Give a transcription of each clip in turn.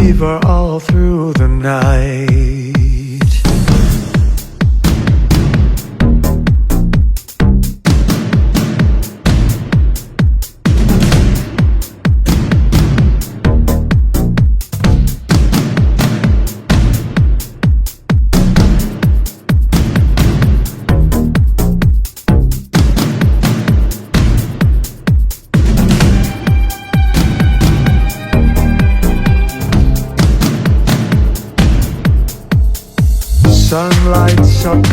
fever all through the night. Sun lights up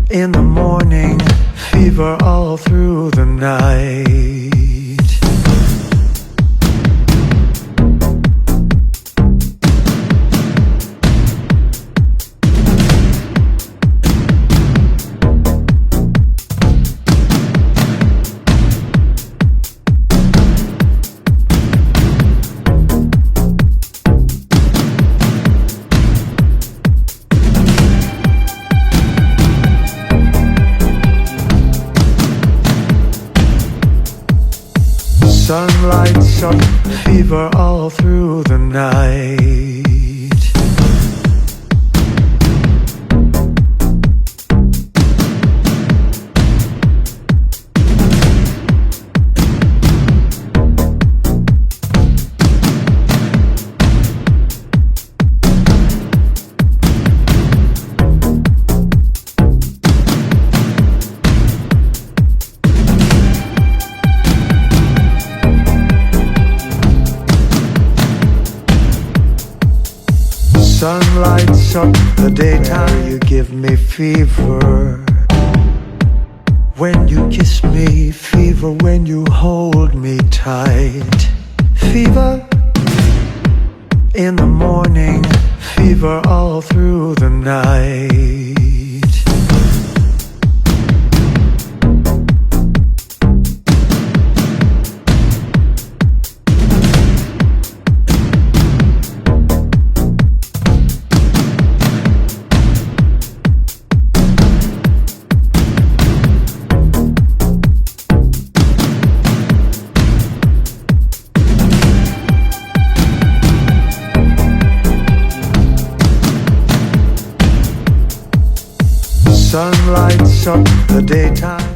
in the morning, fever all through the night. Sun lights up, fever all through the night. Sun lights up the daytime, you give me fever. When you kiss me, fever when you hold me tight. Fever in the morning, fever all through the night. Sun lights up the daytime.